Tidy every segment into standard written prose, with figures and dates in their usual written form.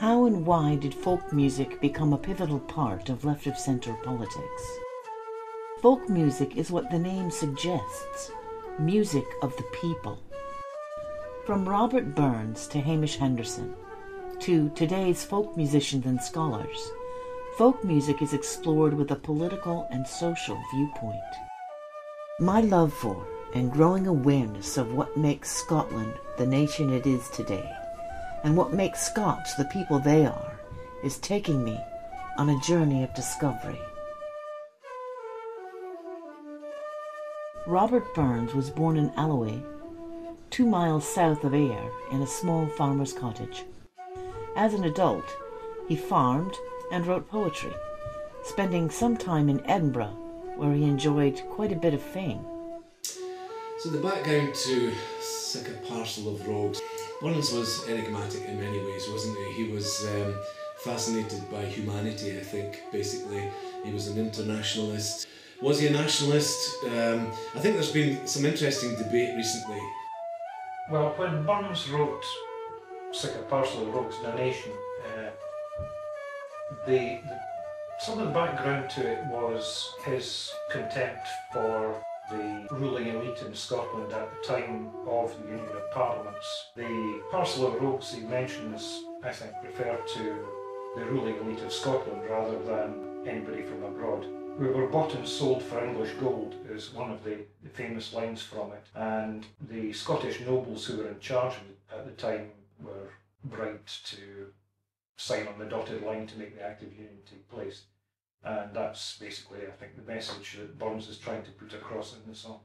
How and why did folk music become a pivotal part of left-of-centre politics? Folk music is what the name suggests, music of the people. From Robert Burns to Hamish Henderson, to today's folk musicians and scholars, folk music is explored with a political and social viewpoint. My love for and growing awareness of what makes Scotland the nation it is today, and what makes Scots the people they are, is taking me on a journey of discovery. Robert Burns was born in Alloway, 2 miles south of Ayr, in a small farmer's cottage. As an adult, he farmed and wrote poetry, spending some time in Edinburgh, where he enjoyed quite a bit of fame. So the background to Sick a Parcel of Rogues. Burns was enigmatic in many ways, wasn't he? He was fascinated by humanity, I think, basically. He was an internationalist. Was he a nationalist? I think there's been some interesting debate recently. Well, when Burns wrote Sick a Parcel of Rogues, the nation, some of the background to it was his contempt for the ruling elite in Scotland at the time of the Union of Parliaments. The parcel of rogues he mentions, I think, refer to the ruling elite of Scotland rather than anybody from abroad. We were bought and sold for English gold is one of the famous lines from it, and the Scottish nobles who were in charge at the time were bribed to sign on the dotted line to make the Act of Union take place. And that's basically, I think, the message that Burns is trying to put across in the song.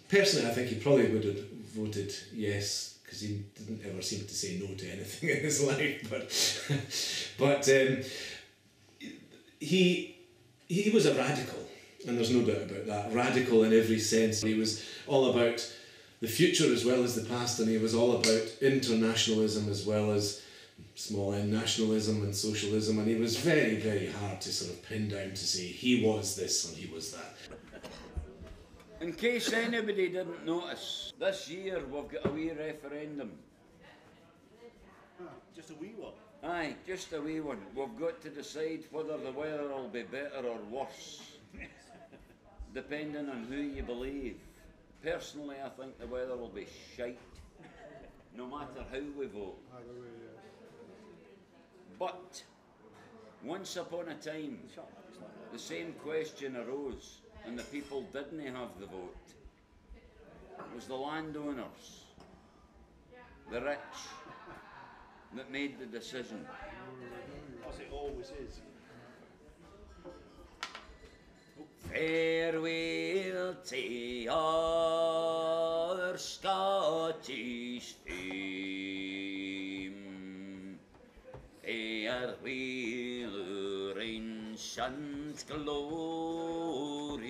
Personally, I think he probably would have voted yes, because he didn't ever seem to say no to anything in his life. But he was a radical, and there's no doubt about that. Radical in every sense. He was all about the future as well as the past, and he was all about internationalism as well as small n nationalism and socialism, and he was very, very hard to sort of pin down to say he was this or he was that. In case anybody didn't notice, this year we've got a wee referendum. Just a wee one? Aye, just a wee one. We've got to decide whether the weather will be better or worse, depending on who you believe. Personally, I think the weather will be shite, no matter how we vote. But once upon a time, the same question arose and the people didn't have the vote. It was the landowners, the rich, that made the decision. As it always is. Farewell to our Scottish fame. Farewell our ancient glory.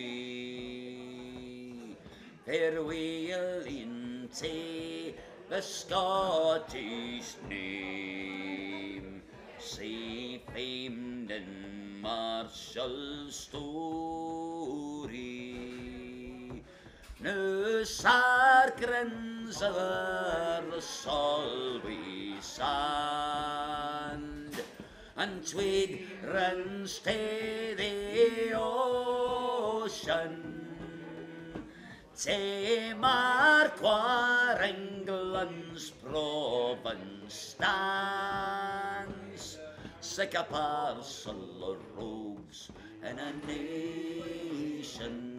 Farewell into the Scottish name, sae famed in martial story. Now sarkrins o'er the Solway sand, and Tweed runs to the ocean. To mark where England's province stands, sick a parcel of rogues in a nation.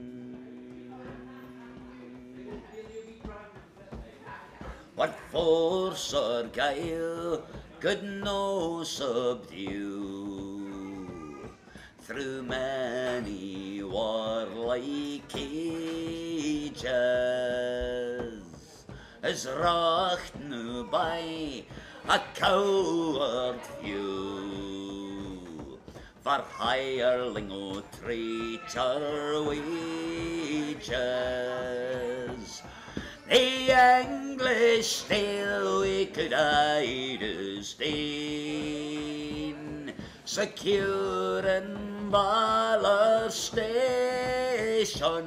What force or guile could no subdue, through many warlike ages, is wrought now by a coward few, for hireling o traitor wages. The English still we could hide as disdain, secure in Valor station.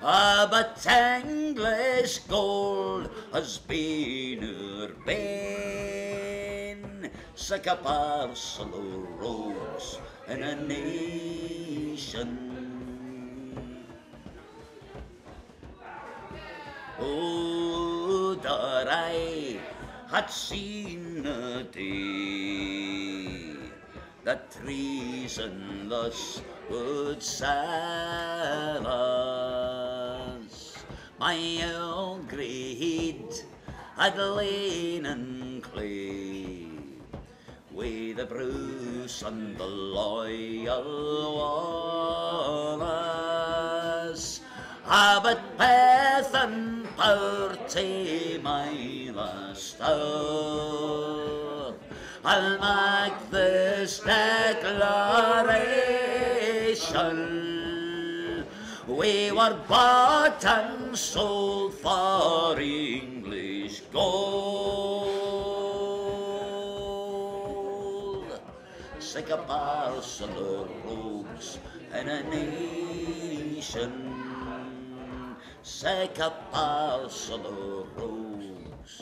But English gold has been our bane, sick a parcel of rogues in a nation. Oh, that I had seen a day that treason thus would sell us. My old grey head had lain in clay, with the bruise and the loyal Wallace. But path and party my last hour, I'll make this declaration: we were bought and sold for English gold. Sick a parcel of rogues in a nation, sick a parcel of rogues.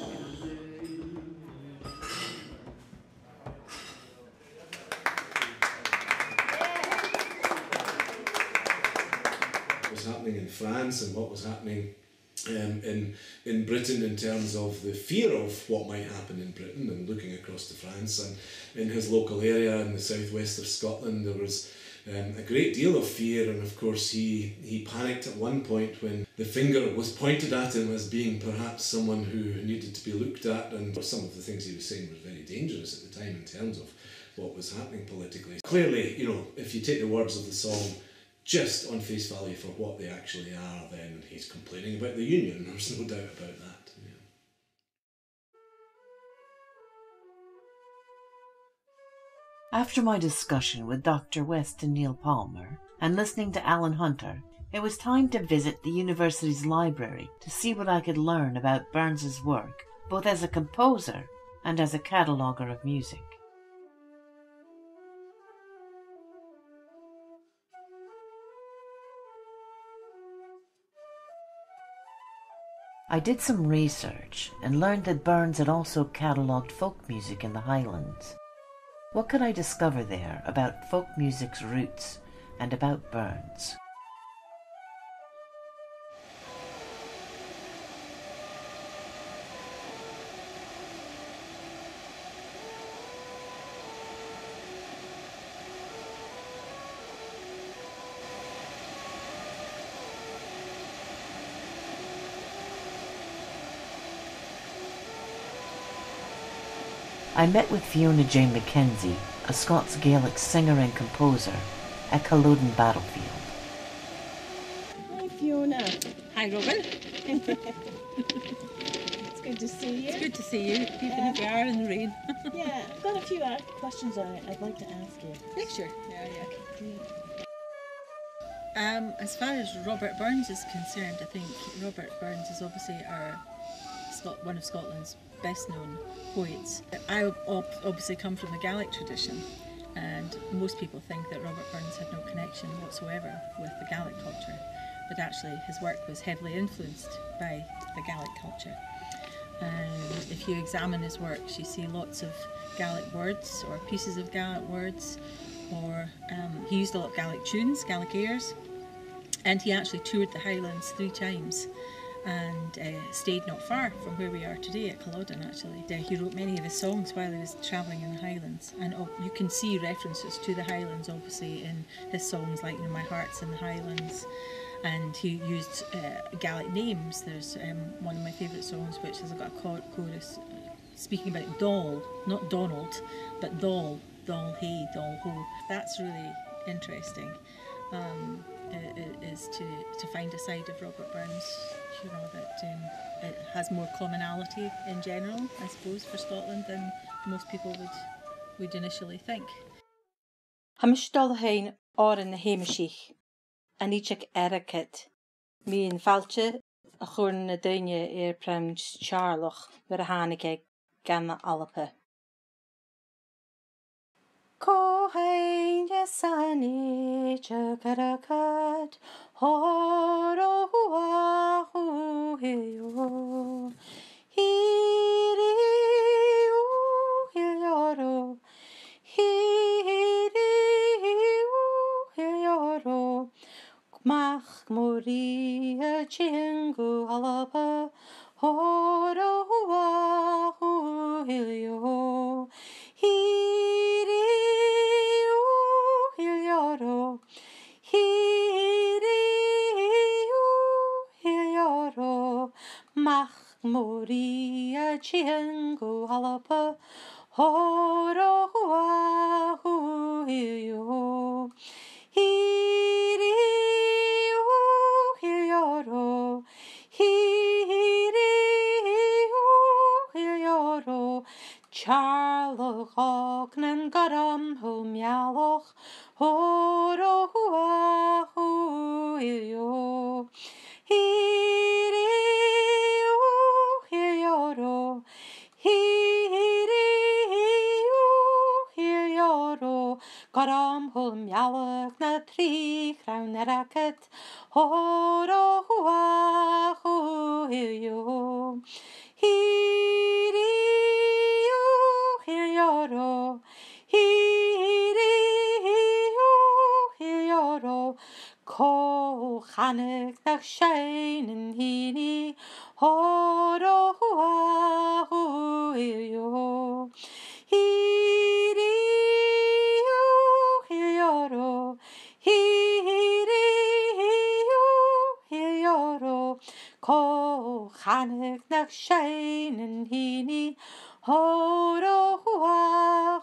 What was happening in France and what was happening in Britain in terms of the fear of what might happen in Britain, and looking across to France and in his local area in the southwest of Scotland there was a great deal of fear, and of course he panicked at one point when the finger was pointed at him as being perhaps someone who needed to be looked at, and some of the things he was saying were very dangerous at the time in terms of what was happening politically. Clearly, you know, if you take the words of the song just on face value for what they actually are, then he's complaining about the Union, there's no doubt about that. Yeah. After my discussion with Dr. West and Neil Palmer, and listening to Alan Hunter, it was time to visit the university's library to see what I could learn about Burns's work, both as a composer and as a cataloguer of music. I did some research and learned that Burns had also catalogued folk music in the Highlands. What could I discover there about folk music's roots and about Burns? I met with Fiona Jane Mackenzie, a Scots Gaelic singer and composer, at Culloden Battlefield. Hi Fiona. Hi Robyn. It's good to see you. It's good to see you, even if we are in the rain. Yeah, I've got a few questions I'd like to ask you. Yeah, sure. Yeah. Great. As far as Robert Burns is concerned, I think Robert Burns is obviously one of Scotland's best known poets. I obviously come from the Gaelic tradition, and most people think that Robert Burns had no connection whatsoever with the Gaelic culture, but actually his work was heavily influenced by the Gaelic culture. And if you examine his works, you see lots of Gaelic words or pieces of Gaelic words, or he used a lot of Gaelic tunes, Gaelic airs, and he actually toured the Highlands 3 times and stayed not far from where we are today at Culloden actually. He wrote many of his songs while he was travelling in the Highlands, and you can see references to the Highlands obviously in his songs like My Heart's in the Highlands, and he used Gaelic names. There's one of my favourite songs which has got a chorus speaking about Doll, not Donald, but Doll, Doll Hey, Doll Ho. That's really interesting. Is to find a side of Robert Burns, you know, that it has more commonality in general, I suppose, for Scotland than most people would initially think. Hamish hain or in the Hamishich, and each eriket, me in Falche, a churn na dunye prem Charloch, where a hanike gamma alape. Kohain yasani chakarakat horo huahu heyo hiri uyoro 친구 할아버 호로와 후일요 히리요 힐여로 히리요 힐여로 막모리야 친구 할아버 호로와 후일요 히리요 힐여로 히리요 힐여로 Charloch ognan garam humialoch horohua huilio hirio hilioro hirio hilioro garam humialoch na tri crown racket horohua huilio hirio hilioro hirio hilioro ko chanig nach scheinen hini horo hua huilio hirio hilioro hirio hilioro ko chanig nach scheinen hini horo hua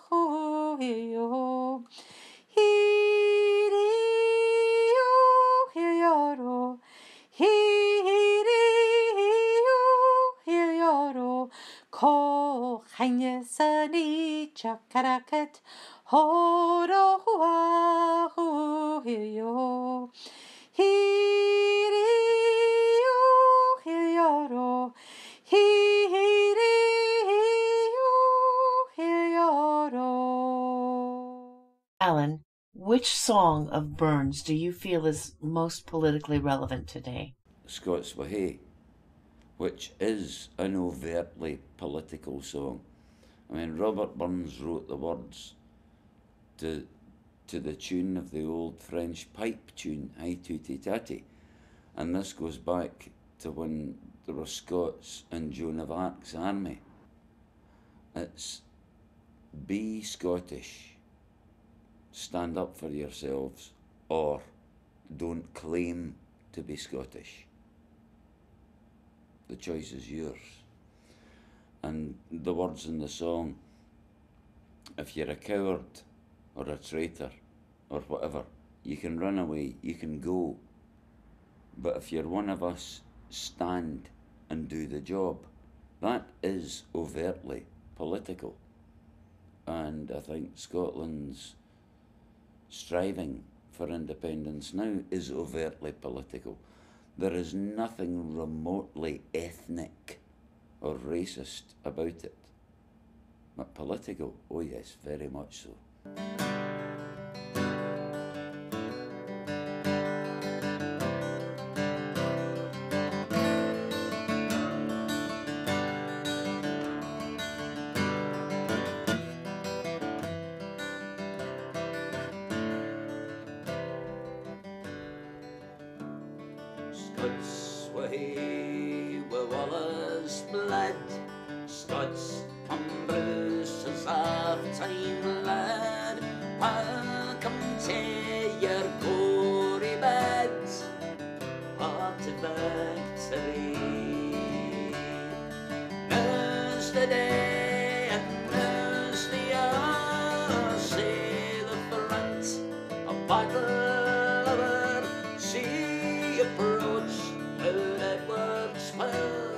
huilio hirio hilioro hirio hilioro ko chainesani chakaraket horo hua huilio hirio hilioro hirio hilioro. Alan, which song of Burns do you feel is most politically relevant today? Scots Wahey, which is an overtly political song. I mean, Robert Burns wrote the words to the tune of the old French pipe tune, Aye Tootie Tatty. And this goes back to when there were Scots in Joan of Arc's army. It's be Scottish, stand up for yourselves, or don't claim to be Scottish. The choice is yours. And the words in the song, if you're a coward or a traitor or whatever, you can run away, you can go. But if you're one of us, stand and do the job. That is overtly political. And I think Scotland's striving for independence now is overtly political. There is nothing remotely ethnic or racist about it. But political, oh yes, very much so. Scots Wahey wi' Wallace blood, Scots come Bruce's of time lad, welcome to your gory bed of the victory. Now's the day and now's the hour, say the front of battle over, see approach Lord Edward's spell,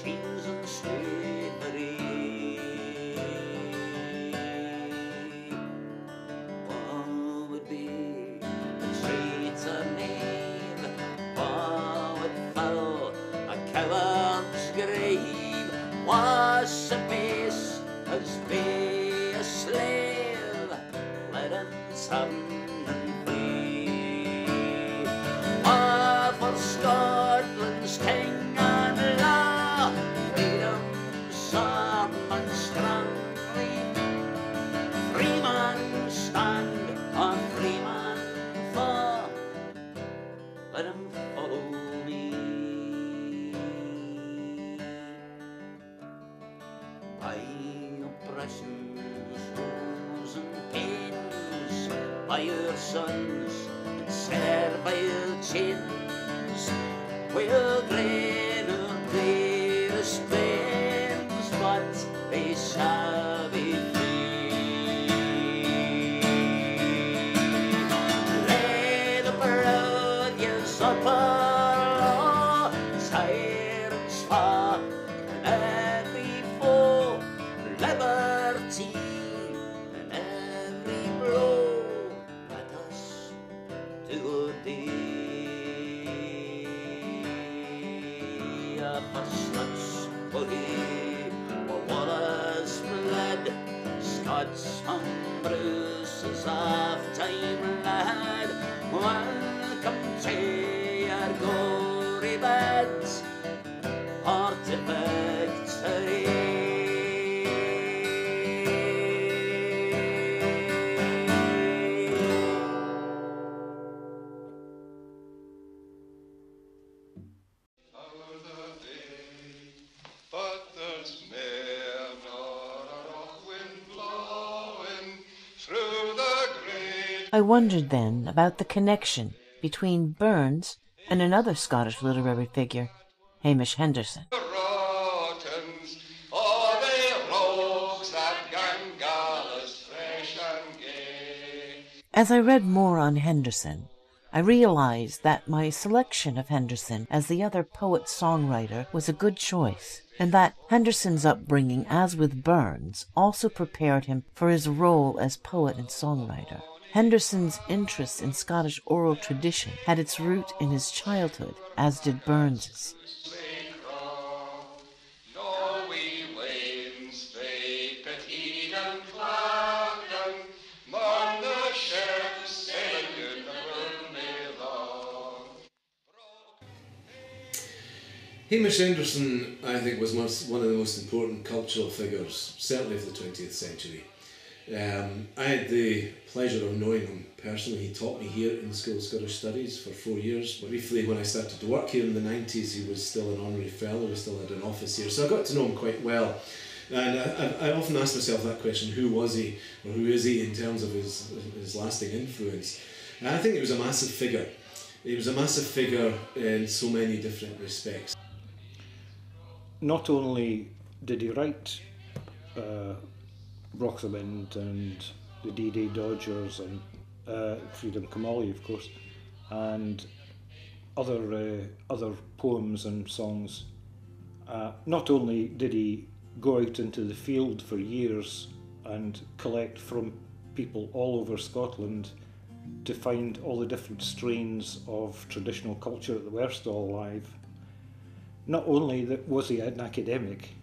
chains and slavery. What would be a traitor knave? What would fill a coward's grave? Was a base as be a slave? Let him turn and flee. For Scotland's king and law, freedom's arm and strongly, free man stand or free man fall. Let him follow me. by oppression's rules and pains, by your sons and servile chains, will drain our dearest friends, but they shall be free. Lay the brilliance upper law, tyrants far, and every foe, liberty, and every blow, let us do thee. Apostles, boogie, or Wallace bled, Scots and Bruce's of time lad, welcome to your gory beds, or to victory. But there's ne'er nor a rock wind blowing through the great. I wondered then about the connection between Burns and another Scottish literary figure, Hamish Henderson. Rottens, all the rogues that gang gallows fresh and gay. As I read more on Henderson, I realized that my selection of Henderson as the other poet-songwriter was a good choice, and that Henderson's upbringing, as with Burns, also prepared him for his role as poet and songwriter. Henderson's interest in Scottish oral tradition had its root in his childhood, as did Burns's. No wee wains, they petite and clapped, man the ships sailing the Burnie long. Hamish Henderson, I think, was one of the most important cultural figures, certainly of the 20th century. I had the pleasure of knowing him personally. He taught me here in the School of Scottish Studies for 4 years. Briefly, when I started to work here in the 90s, he was still an honorary fellow, he still had an office here, so I got to know him quite well. And I often ask myself that question, who was he, or who is he in terms of his lasting influence? And I think he was a massive figure. He was a massive figure in so many different respects. Not only did he write Rocksamond and the D-Day Dodgers and Freedom Kamali, of course, and other poems and songs. Not only did he go out into the field for years and collect from people all over Scotland to find all the different strains of traditional culture that were still alive. Not only was he an academic,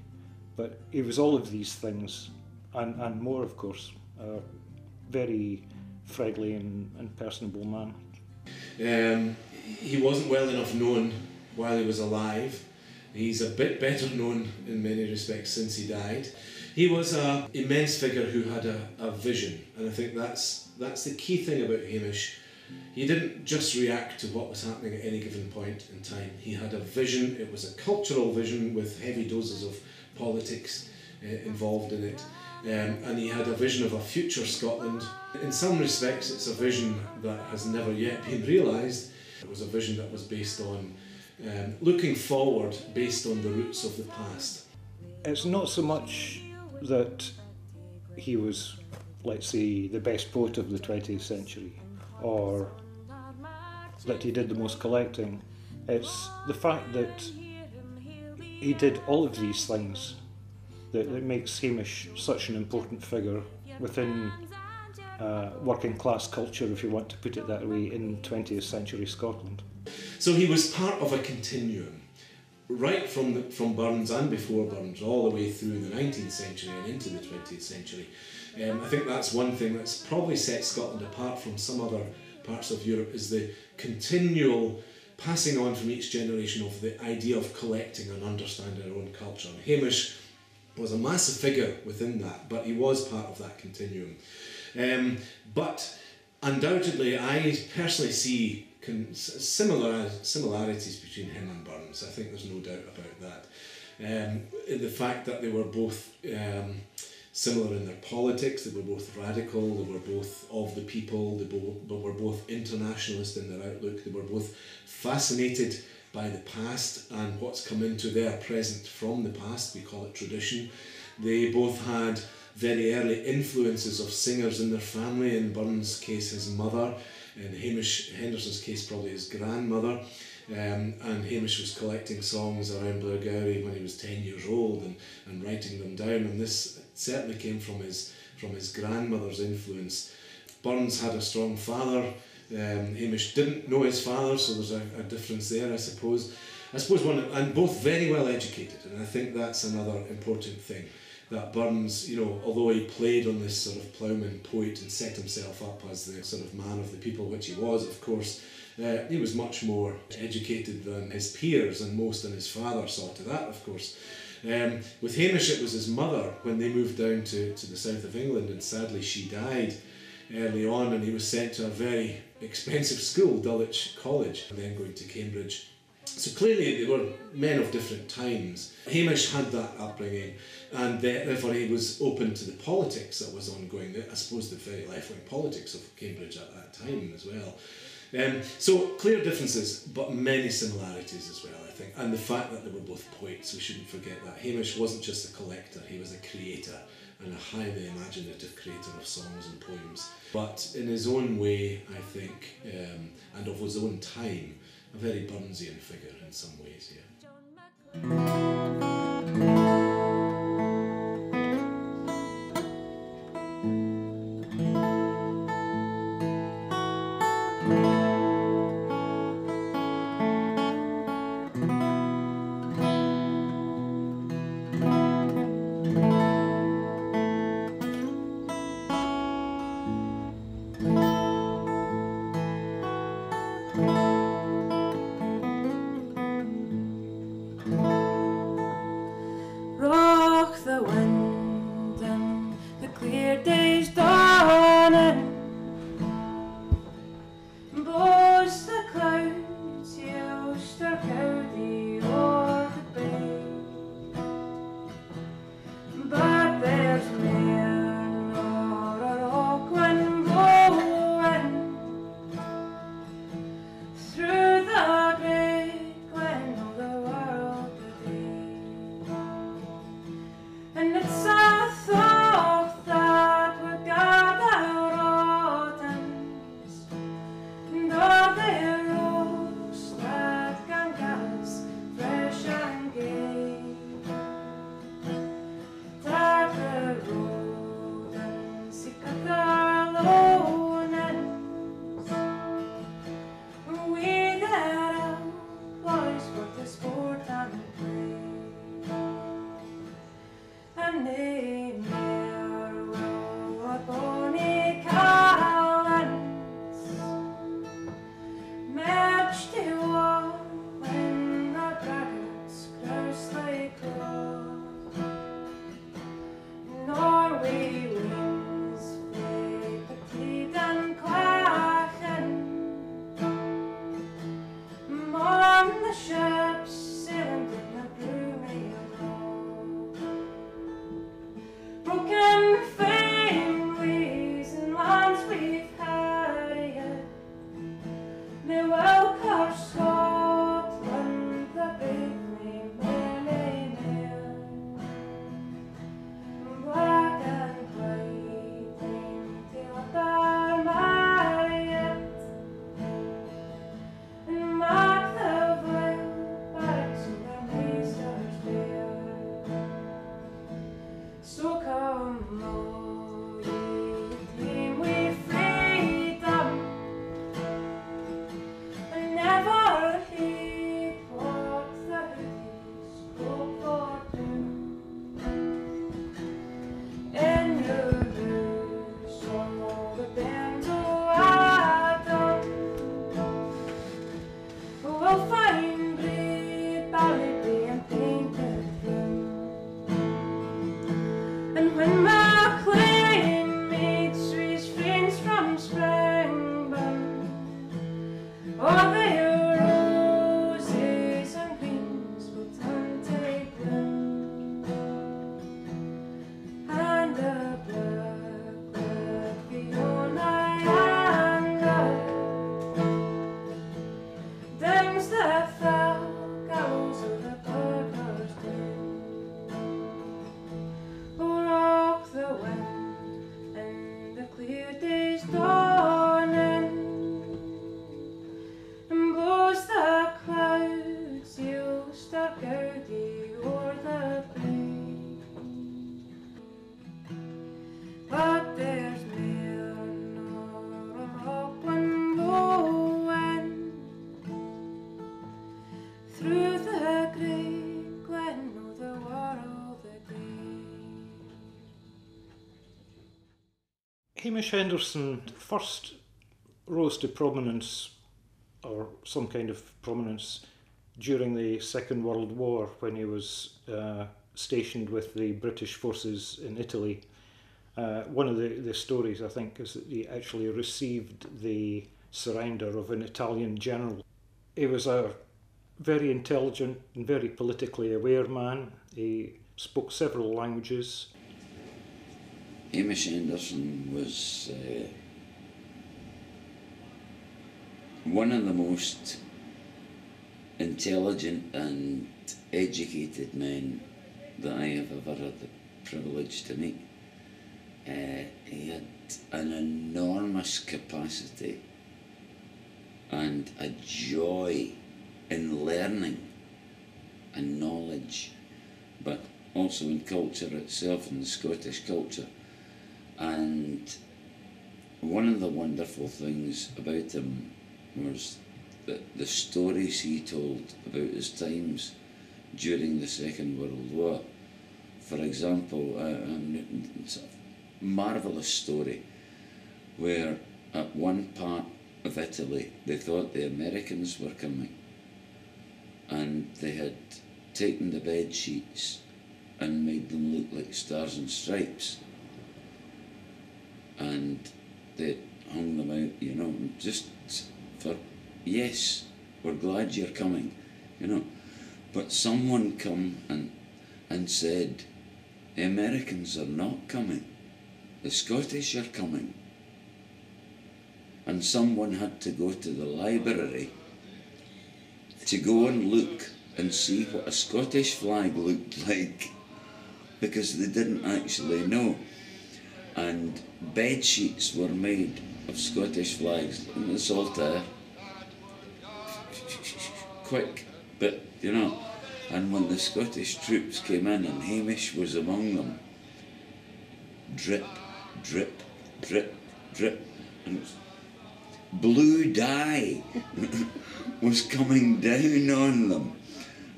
but he was all of these things and more, of course. A very friendly and personable man. He wasn't well enough known while he was alive. He's a bit better known in many respects since he died. He was an immense figure who had a vision, and I think that's the key thing about Hamish. He didn't just react to what was happening at any given point in time. He had a vision. It was a cultural vision with heavy doses of politics involved in it. And he had a vision of a future Scotland. In some respects, it's a vision that has never yet been realised. It was a vision that was based on looking forward based on the roots of the past. It's not so much that he was, let's say, the best poet of the 20th century, or that he did the most collecting. It's the fact that he did all of these things that makes Hamish such an important figure within working class culture, if you want to put it that way, in 20th century Scotland. So he was part of a continuum, right from Burns and before Burns, all the way through the 19th century and into the 20th century. I think that's one thing that's probably set Scotland apart from some other parts of Europe, is the continual passing on from each generation of the idea of collecting and understanding our own culture. And Hamish was a massive figure within that, but he was part of that continuum. But undoubtedly, I personally see similarities between him and Burns. I think there's no doubt about that. The fact that they were both similar in their politics, they were both radical, they were both of the people, they were both internationalist in their outlook, they were both fascinated by the past and what's come into their present from the past. We call it tradition. They both had very early influences of singers in their family, in Burns' case his mother, in Hamish Henderson's case probably his grandmother, and Hamish was collecting songs around Blairgowrie when he was 10 years old and writing them down, and this certainly came from his grandmother's influence. Burns had a strong father. Hamish didn't know his father, so there's a difference there, I suppose. And both very well educated, and I think that's another important thing. That Burns, although he played on this sort of ploughman poet and set himself up as the sort of man of the people, which he was, of course, he was much more educated than his peers, and most, and his father saw to that, of course. With Hamish, it was his mother when they moved down to the south of England, and sadly she died early on, and he was sent to a very expensive school, Dulwich College, and then going to Cambridge. So clearly they were men of different times. Hamish had that upbringing, and therefore he was open to the politics that was ongoing, I suppose the very left-wing politics of Cambridge at that time as well. So clear differences, but many similarities as well, I think. And the fact that they were both poets, we shouldn't forget that. Hamish wasn't just a collector, he was a creator, and a highly imaginative creator of songs and poems. But in his own way, I think, and of his own time, a very Burnsian figure in some ways, And when my Hamish Henderson first rose to prominence, or some kind of prominence, during the Second World War when he was stationed with the British forces in Italy. One of the stories, I think, is that he actually received the surrender of an Italian general. He was a very intelligent and very politically aware man. He spoke several languages. Hamish Henderson was one of the most intelligent and educated men that I have ever had the privilege to meet. He had an enormous capacity and a joy in learning and knowledge, but also in culture itself, in the Scottish culture. And one of the wonderful things about him was that the stories he told about his times during the Second World War. For example, it's a marvellous story where at one part of Italy they thought the Americans were coming, and they had taken the bed sheets and made them look like stars and stripes, and they hung them out, you know, just for, yes, we're glad you're coming, you know. But someone come and said, the Americans are not coming, the Scottish are coming. And someone had to go to the library to go and look and see what a Scottish flag looked like, because they didn't actually know. And bed sheets were made of Scottish flags in the Saltaire. Quick, but you know, and when the Scottish troops came in and Hamish was among them, drip, drip, drip, drip, and blue dye was coming down on them.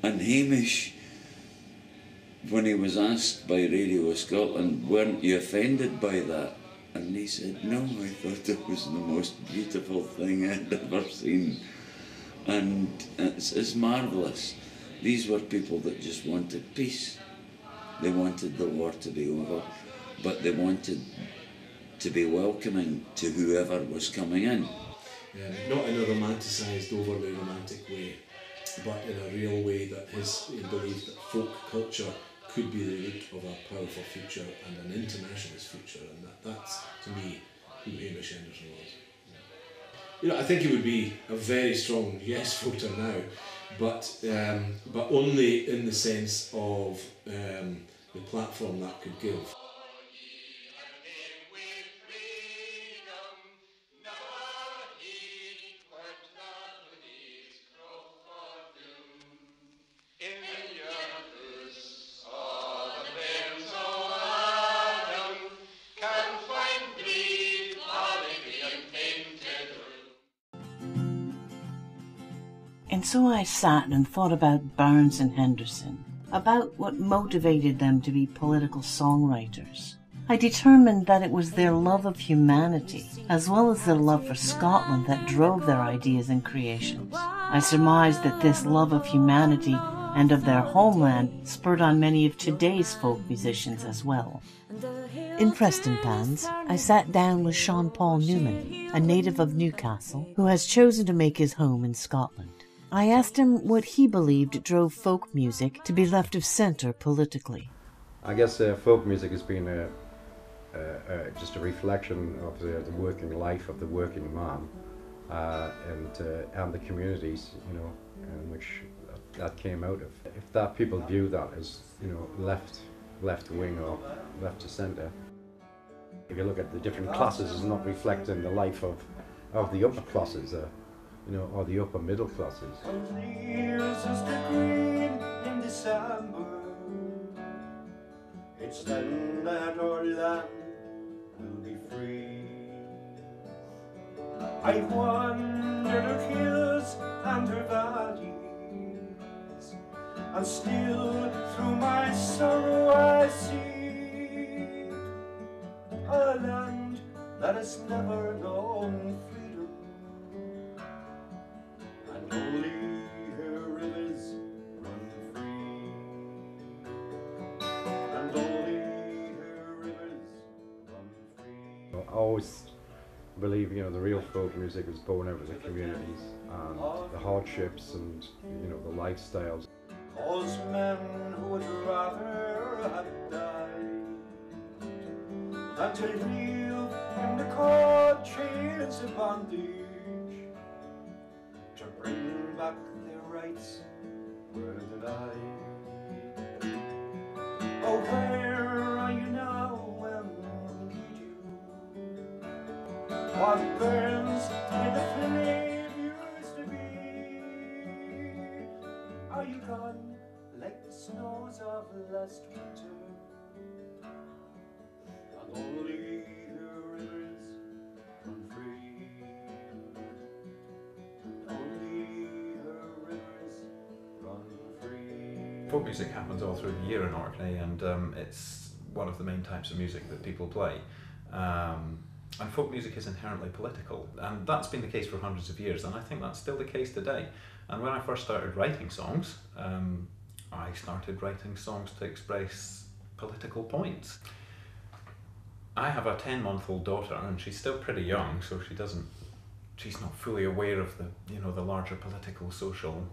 And Hamish, when he was asked by Radio Scotland, weren't you offended by that? And he said, no, I thought it was the most beautiful thing I'd ever seen. And it's marvellous. These were people that just wanted peace. They wanted the war to be over, but they wanted to be welcoming to whoever was coming in. Not in a romanticised, overly romantic way, but in a real way that he believed that folk culture could be the root of a powerful future and an internationalist future, and that's, to me, who Hamish Henderson was. You know, I think he would be a very strong yes voter now, but only in the sense of the platform that could give. And so I sat and thought about Burns and Henderson, about what motivated them to be political songwriters. I determined that it was their love of humanity, as well as their love for Scotland, that drove their ideas and creations. I surmised that this love of humanity and of their homeland spurred on many of today's folk musicians as well. In Prestonpans, I sat down with Sean Paul Newman, a native of Newcastle, who has chosen to make his home in Scotland. I asked him what he believed drove folk music to be left of centre politically. I guess folk music has been just a reflection of the working life of the working man and the communities, you know, in which that came out of. If that people view that as, you know, left wing or left to centre, if you look at the different classes, it's not reflecting the life of the upper classes. You know, or the upper middle classes. In December, it's then that our land will be free. I wander her hills and her valleys, and still through my sorrow I see a land that has never known freedom, and only her rivers run free, and only her rivers run free. I always believe, you know, the real folk music is born out of the communities and the hardships and, you know, the lifestyles. Those men who would rather have died than to live in the cold chains of bondage, to bring back their rights were denied. Oh, where are you now when we need you? What burns in the flame used to be? Are you gone like the snows of last winter? And only the rivers run free. Only the rivers run free. Folk music happens all through the year in Orkney, and it's one of the main types of music that people play. And folk music is inherently political, and that's been the case for hundreds of years, and I think that's still the case today. And when I first started writing songs, I started writing songs to express political points. I have a 10-month-old daughter, and she's still pretty young, so she's not fully aware of the, you know, the larger political, social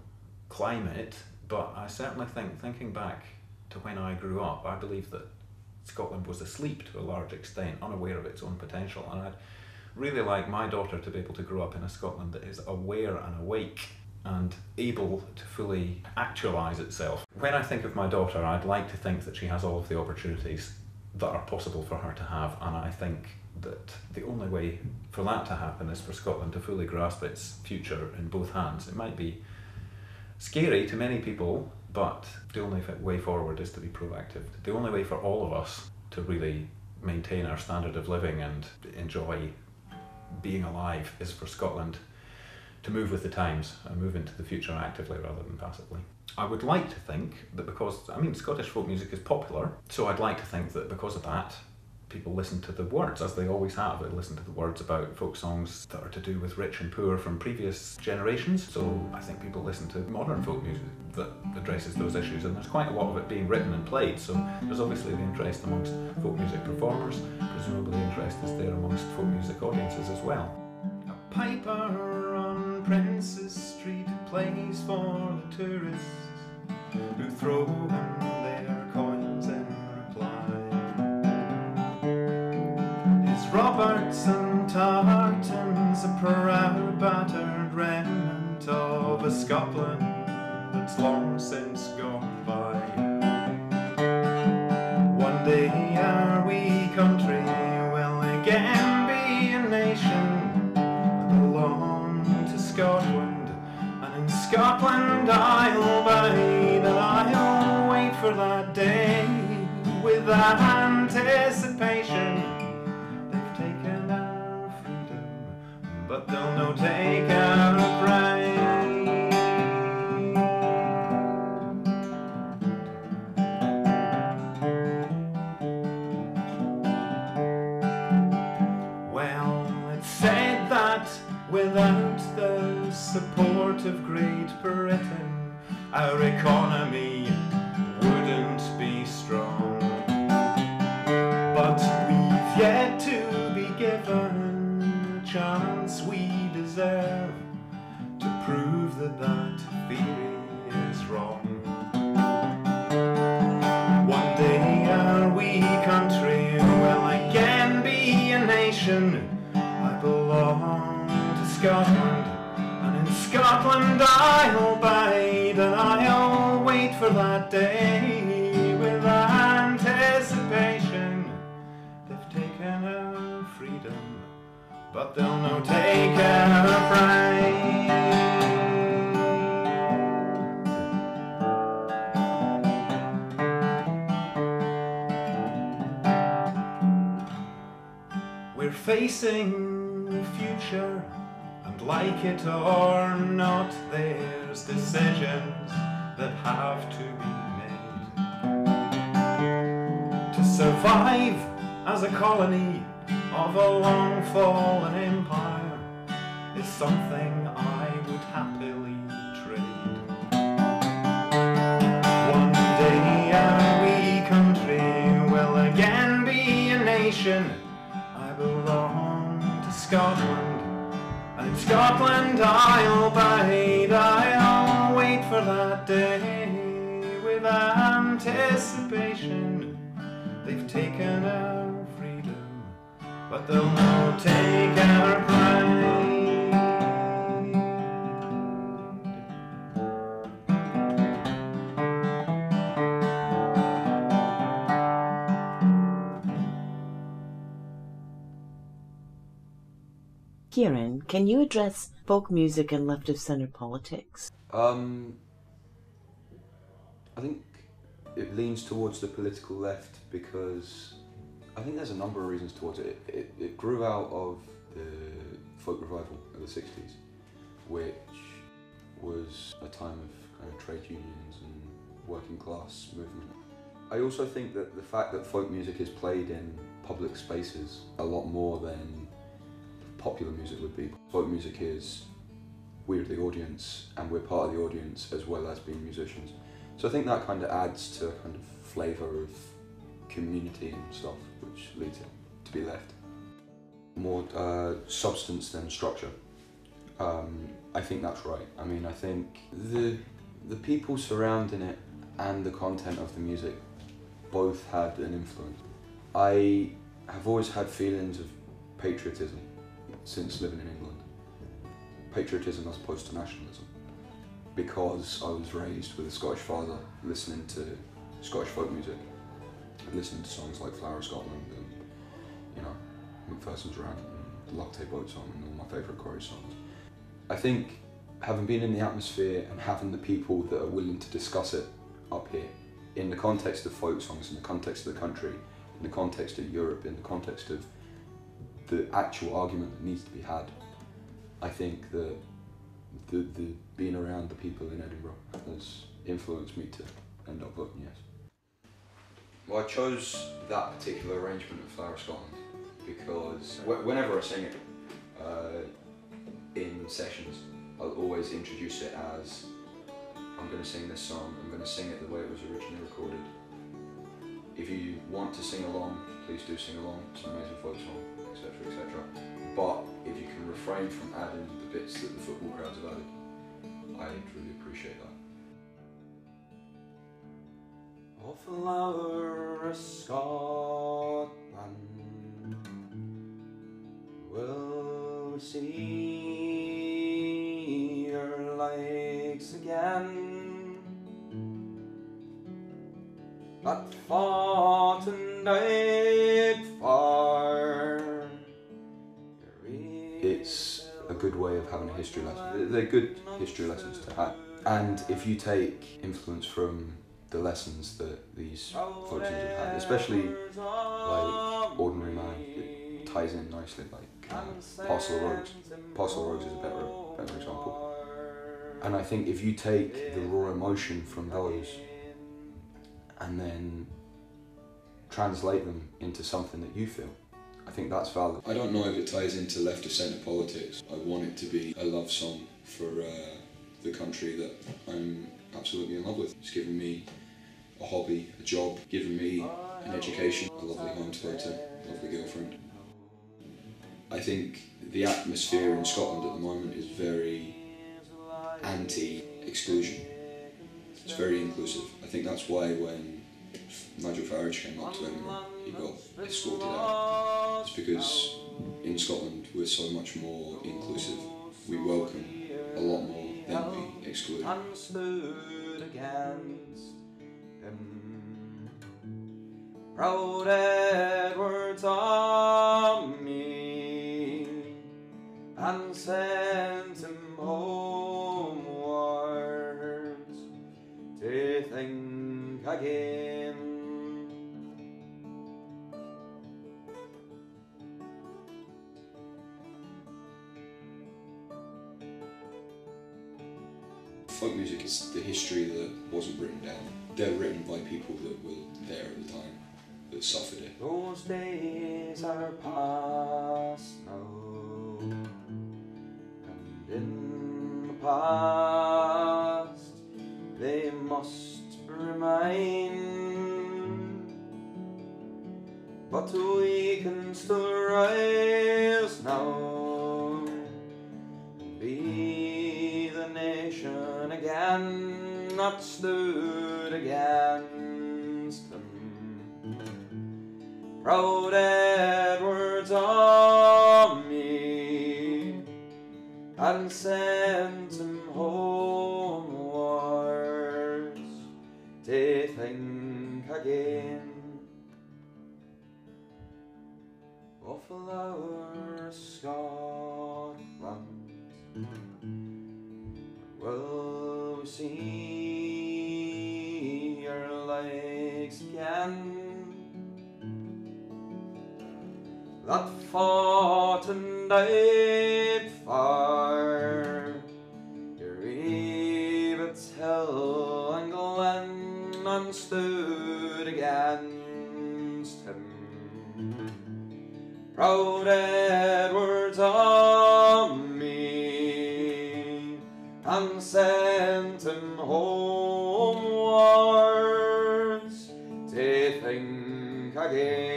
climate, but I certainly think, thinking back to when I grew up, I believe that Scotland was asleep to a large extent, unaware of its own potential, and I'd really like my daughter to be able to grow up in a Scotland that is aware and awake and able to fully actualise itself. When I think of my daughter, I'd like to think that she has all of the opportunities that are possible for her to have, and I think that the only way for that to happen is for Scotland to fully grasp its future in both hands. It might be scary to many people, but the only way forward is to be proactive. The only way for all of us to really maintain our standard of living and enjoy being alive is for Scotland to move with the times and move into the future actively rather than passively. I would like to think that because, Scottish folk music is popular, so I'd like to think that because of that, people listen to the words, as they always have. They listen to the words about folk songs that are to do with rich and poor from previous generations. So I think people listen to modern folk music that addresses those issues, and there's quite a lot of it being written and played, so there's obviously the interest amongst folk music performers. Presumably interest is there amongst folk music audiences as well. A piper on Princess Street plays for the tourists who throw him their coins in reply. His Roberts and tartans, a proud battered remnant of a Scotland that's long since gone by. One day our wee country will again be a nation, belong to Scotland, and in Scotland I'll bide, and I'll wait for that day with anticipation. They've taken our freedom, but they'll no take our pride. Well, it's said that without the support of Great Britain, our economy wouldn't be strong. But we've yet to be given a chance we deserve to prove that that theory is wrong. One day our wee country will again be a nation. I belong to Scotland, and in Scotland I'll bide, and I'll wait for that day with anticipation. They've taken our freedom, but they'll no take our pride. We're facing the future, and like it or not, there's decisions that have to be made. To survive as a colony of a long fallen empire is something I would happily trade. One day our wee country will again be a nation. I belong to Scotland, and in Scotland I'll bide. I'll wait for that day with anticipation. They've taken our freedom, but they'll not take our pride. Kieran, can you address folk music and left-of-centre politics? I think it leans towards the political left because I think there's a number of reasons towards it. It grew out of the folk revival of the 60s, which was a time of kind of trade unions and working class movement. I also think that the fact that folk music is played in public spaces a lot more than popular music would be. Folk music is, we're the audience and we're part of the audience as well as being musicians. So I think that kind of adds to a kind of flavour of community and stuff, which leads it to be left. More substance than structure. I think that's right. I mean, I think the people surrounding it and the content of the music both had an influence. I have always had feelings of patriotism since living in England. Patriotism as opposed to nationalism. Because I was raised with a Scottish father, listening to Scottish folk music, listening to songs like Flower of Scotland and, you know, Macpherson's Rant and the Locktay Boat Song and all my favourite Corrie songs. I think having been in the atmosphere and having the people that are willing to discuss it up here, in the context of folk songs, in the context of the country, in the context of Europe, in the context of the actual argument that needs to be had, I think that the being around the people in Edinburgh has influenced me to end up voting yes. Well, I chose that particular arrangement of Flower of Scotland because whenever I sing it in sessions, I'll always introduce it as, I'm going to sing this song, I'm going to sing it the way it was originally recorded. If you want to sing along, please do sing along, it's an amazing folk song, etc, etc. But if you can refrain from adding the bits that the football crowds have added, I'd really appreciate that. Oh, Flower of Scotland, will we see your likes again, that fought and died for? It's a good way of having a history lesson. They're good history lessons to have. And if you take influence from the lessons that these folk tunes have had, especially like Ordinary Man, it ties in nicely, like Parcel of Rogues. Parcel of Rogues is a better example. And I think if you take the raw emotion from those and then translate them into something that you feel, I think that's valid. I don't know if it ties into left of centre politics. I want it to be a love song for the country that I'm absolutely in love with. It's given me a hobby, a job, given me an education, a lovely home to go to, a lovely girlfriend. I think the atmosphere in Scotland at the moment is very anti-exclusion. It's very inclusive. I think that's why when Nigel Farage came up to Edinburgh, he got escorted out. It's because in Scotland we're so much more inclusive. We welcome a lot more than we exclude. And stood against him, proud Edward's army, and sent him homewards to think again. Folk music is the history that wasn't written down. They're written by people that were there at the time, suffered it. Those days are past now, and in the past they must remain, but we can still rise now and be the nation again that stood against him. Proud Edward's army and sent him homewards to think again of our Scotland. Will we see your legs again, that fought and died for your Evet's hill and glen and stood against him? Proud Edward's army and sent him homewards to think again.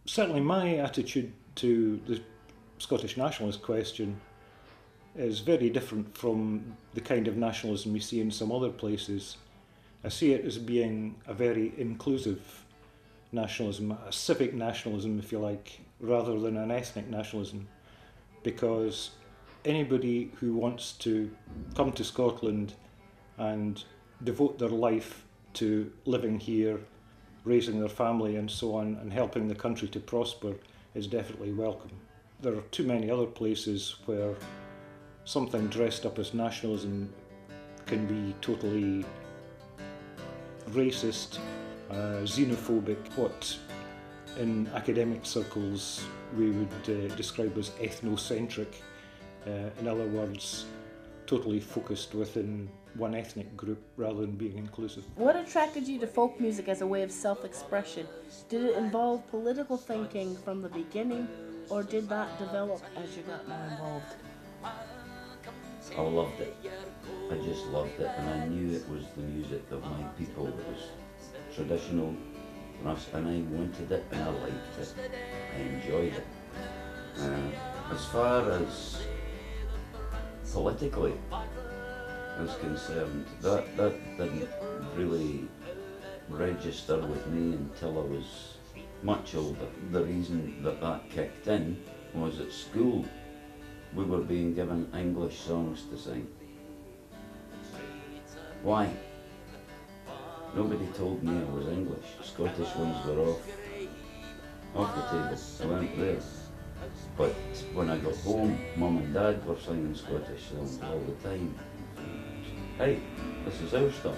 Certainly my attitude to the Scottish nationalist question is very different from the kind of nationalism we see in some other places. I see it as being a very inclusive nationalism, a civic nationalism if you like, rather than an ethnic nationalism, because anybody who wants to come to Scotland and devote their life to living here, raising their family and so on, and helping the country to prosper is definitely welcome. There are too many other places where something dressed up as nationalism can be totally racist, xenophobic, what in academic circles we would describe as ethnocentric. In other words, totally focused within one ethnic group rather than being inclusive. What attracted you to folk music as a way of self-expression? Did it involve political thinking from the beginning, or did that develop as you got more involved? I loved it. I just loved it, and I knew it was the music of my people. It was traditional for us, and I wanted it, and I liked it. I enjoyed it. As far as politically is concerned, that didn't really register with me until I was much older. The reason that kicked in was at school we were being given English songs to sing. Why? Nobody told me I was English. Scottish ones were off the table. I weren't there. But when I got home, Mum and Dad were singing Scottish songs all the time. Hey, this is our stuff.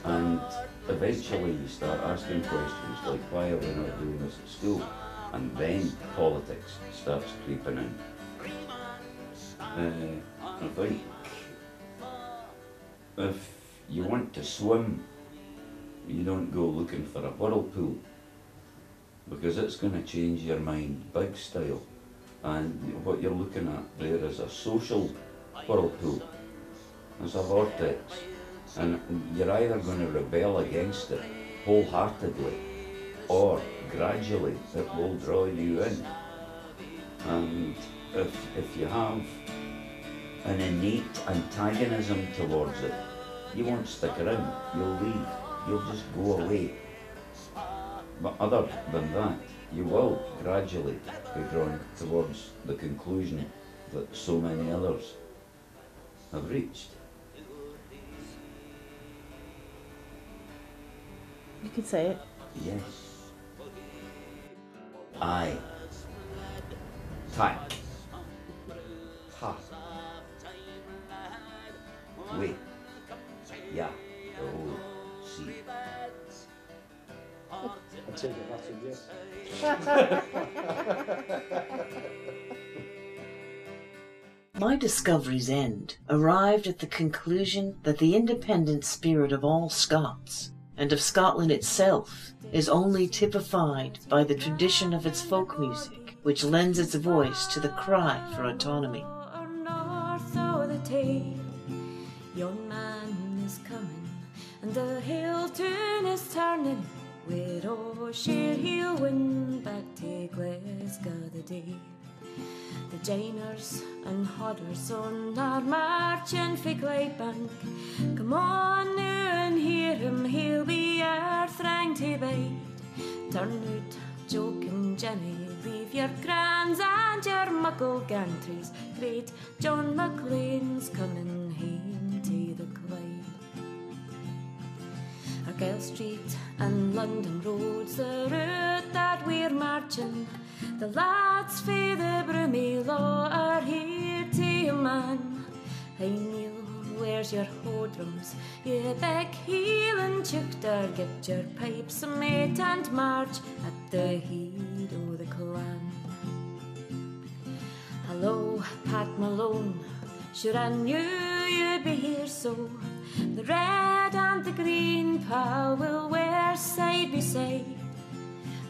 And eventually you start asking questions like, why are we not doing this at school? And then politics starts creeping in. I think if you want to swim, you don't go looking for a whirlpool, because it's going to change your mind big style. And what you're looking at there is a social whirlpool. It's a vortex. And you're either going to rebel against it wholeheartedly, or gradually it will draw you in. And if you have an innate antagonism towards it, you won't stick around, you'll leave, you'll just go away. But other than that, you will gradually be drawn towards the conclusion that so many others have reached. You can say it. Yes. I. Tack. Ha. We. Ja. Oh. Si. I take it that's a yes. My discovery's end arrived at the conclusion that the independent spirit of all Scots, and of Scotland itself, is only typified by the tradition of its folk music, which lends its voice to the cry for autonomy. Yon man is coming, and the hill tune is turning. We're all sure he'll win back to Glasgow the day. The Janers and Hodders on our marching for Clydebank. Come on now and hear him, he'll be our thrang to bide. Turn out, Joke and Jenny, leave your grands and your muckle gantries. Great John McLean's coming home to the Clyde. Argyle Street and London roads, the route that we're marching. The lads for the Broomy Law are here to you, man. Hey Neil, where's your hodrums? You big heel and chuchter, get your pipes and mate and march at the head o' the clan. Hello, Pat Malone, sure I knew you'd be here so. The red and the green pal will wear side by side.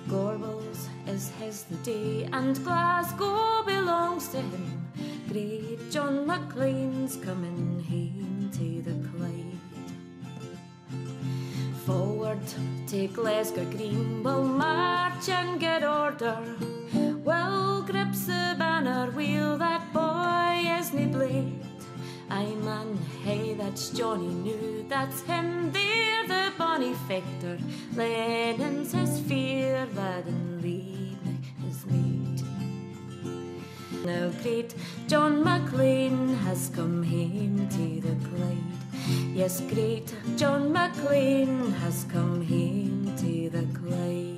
Gorbals is his the day, and Glasgow belongs to him. Great John McLean's coming home to the Clyde. Forward to Glasgow Green, we'll march and get order. Well grips the banner wheel, that boy isn't blade. Aye man, hey that's Johnny New, that's him there, the bonny factor. Lennon's his fear, lad and Leith his mate. Now great John McLean has come home to the Clyde. Yes, great John McLean has come home to the Clyde.